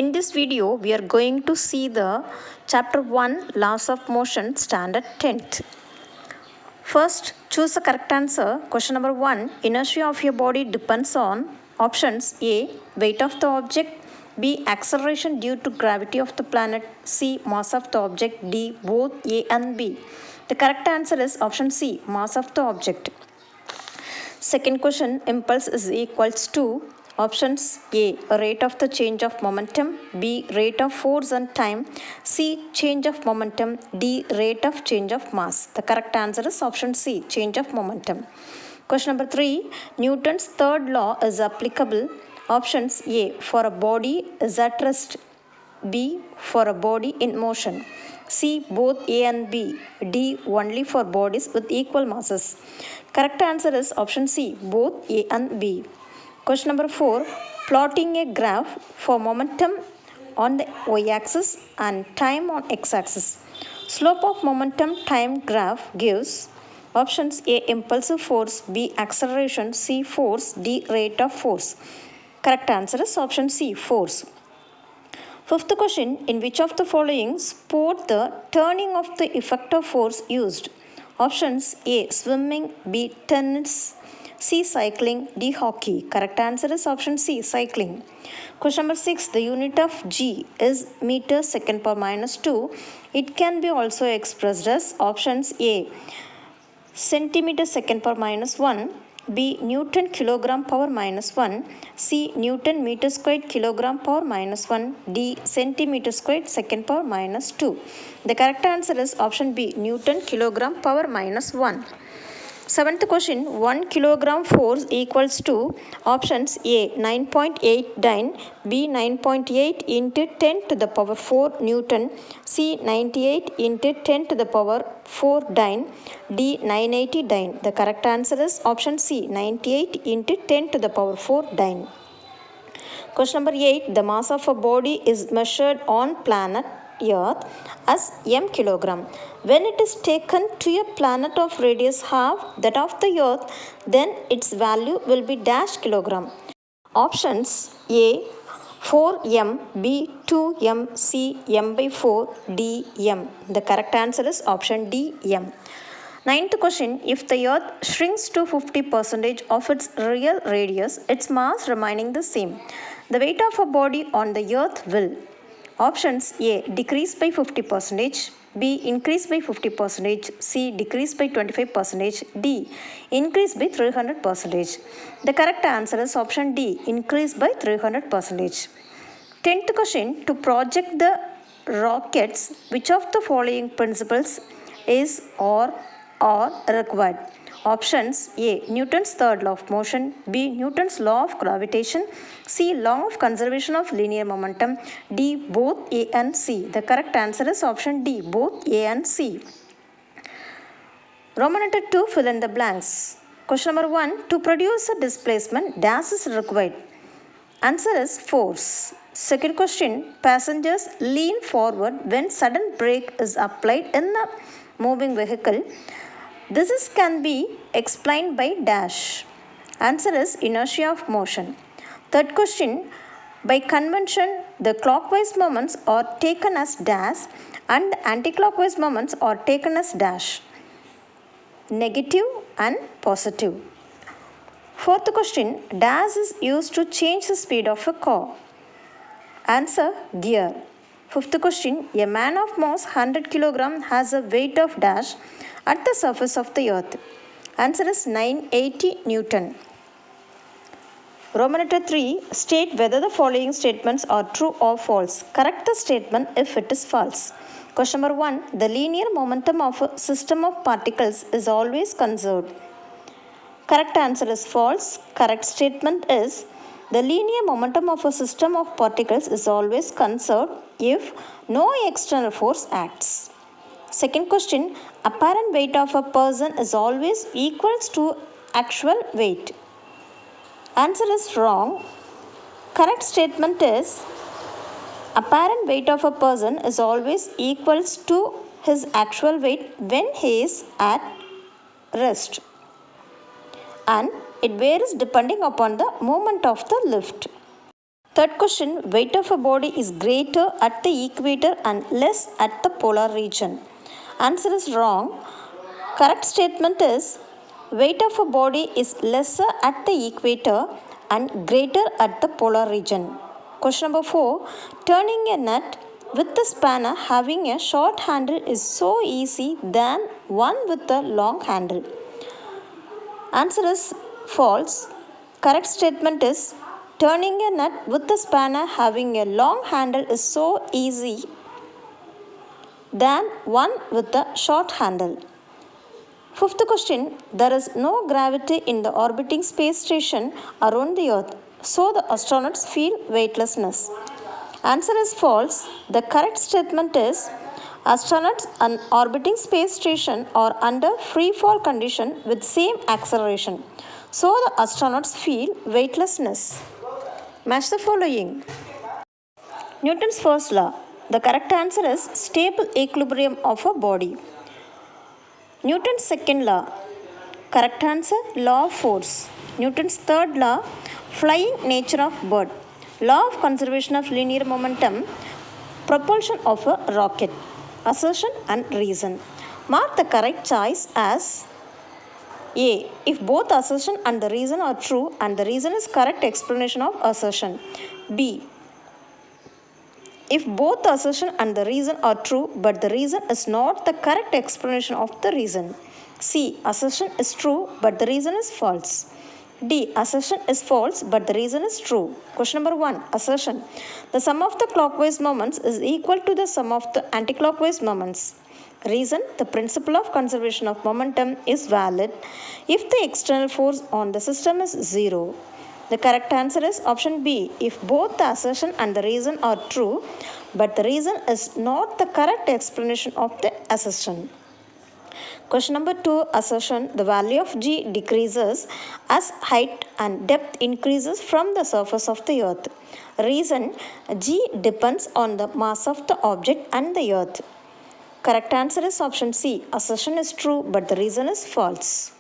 In this video, we are going to see the chapter 1 Laws of Motion standard 10th. First, choose the correct answer. Question number 1. Inertia of your body depends on options A. Weight of the object, B. Acceleration due to gravity of the planet, C. Mass of the object, D. Both A and B. The correct answer is option C. Mass of the object. Second question, impulse is equals to options A, rate of the change of momentum, B, rate of force and time, C, change of momentum, D, rate of change of mass. The correct answer is option C, change of momentum. Question number 3, Newton's third law is applicable. Options A, for a body is at rest, B, for a body in motion, C, both A and B, D, only for bodies with equal masses. Correct answer is option C, both A and B. Question number 4, plotting a graph for momentum on the y-axis and time on x-axis. Slope of momentum time graph gives options A, impulsive force, B, acceleration, C, force, D, rate of force. Correct answer is option C, force. Fifth question, in which of the following sport the turning of the effective force used? Options A, swimming, B, tennis, C, cycling, D, hockey. Correct answer is option C, cycling. Question number 6, the unit of G is meters second power minus 2. It can be also expressed as options A, centimeter second power minus 1, B, Newton kilogram power minus 1, C, Newton meter squared kilogram power minus 1, D, centimeter squared second power minus 2. The correct answer is option B, Newton kilogram power minus 1. Seventh question, 1 kilogram force equals to options A, 9.89, B, 9.8 into 10 to the power 4 Newton, C, 98 into 10 to the power 4 dyne, D, 980 dyne. The correct answer is option C, 98 into 10 to the power 4 dyne. Question number 8, the mass of a body is measured on planet Earth as m kilogram. When it is taken to a planet of radius half that of the Earth, then its value will be dash kilogram. Options A, 4m, B, 2m, C, m by 4, D, m. The correct answer is option D, m. Ninth question, if the Earth shrinks to 50% of its real radius, its mass remaining the same, the weight of a body on the Earth will. Options A, decrease by 50%, B, increase by 50%, C, decrease by 25%, D, increase by 300%. The correct answer is option D, increase by 300%. 10th question, to project the rockets, which of the following principles is or are required? Options A, Newton's third law of motion, B, Newton's law of gravitation, C, law of conservation of linear momentum, D, both A and C. The correct answer is option D, both A and C. Roman letter 2, fill in the blanks. Question number 1, to produce a displacement, dash is required. Answer is force. Second question, passengers lean forward when sudden brake is applied in the moving vehicle. This can be explained by dash. Answer is inertia of motion. Third question, by convention, the clockwise moments are taken as dash and anticlockwise moments are taken as dash. Negative and positive. Fourth question, dash is used to change the speed of a car. Answer, gear. Fifth question, a man of mass 100 kg has a weight of dash at the surface of the earth. Answer is 980 Newton. Roman letter 3, state whether the following statements are true or false. Correct the statement if it is false. Question number 1, the linear momentum of a system of particles is always conserved. Correct answer is false. Correct statement is the linear momentum of a system of particles is always conserved if no external force acts. Second question, apparent weight of a person is always equals to actual weight. Answer is wrong. Correct statement is apparent weight of a person is always equals to his actual weight when he is at rest, and it varies depending upon the moment of the lift. Third question, weight of a body is greater at the equator and less at the polar region. Answer is wrong. Correct statement is weight of a body is lesser at the equator and greater at the polar region. Question number 4, turning a nut with the spanner having a short handle is so easy than one with a long handle. Answer is false. Correct statement is turning a nut with the spanner having a long handle is so easy than one with a short handle. Fifth question, there is no gravity in the orbiting space station around the Earth, so the astronauts feel weightlessness. Answer is false. The correct statement is astronauts on orbiting space station are under free fall condition with same acceleration, so the astronauts feel weightlessness. Match the following. Newton's first law. The correct answer is stable equilibrium of a body. Newton's second law. Correct answer, law of force. Newton's third law, flying nature of bird. Law of conservation of linear momentum, propulsion of a rocket. Assertion and reason. Mark the correct choice as A. If both assertion and the reason are true and the reason is correct explanation of assertion. B. If both the assertion and the reason are true but the reason is not the correct explanation of the reason. C. Assertion is true but the reason is false. D. Assertion is false but the reason is true. Question number 1. Assertion. The sum of the clockwise moments is equal to the sum of the anticlockwise moments. Reason. The principle of conservation of momentum is valid if the external force on the system is 0. The correct answer is option B. If both the assertion and the reason are true, but the reason is not the correct explanation of the assertion. Question number 2, assertion. The value of G decreases as height and depth increases from the surface of the earth. Reason. G depends on the mass of the object and the earth. Correct answer is option C. Assertion is true, but the reason is false.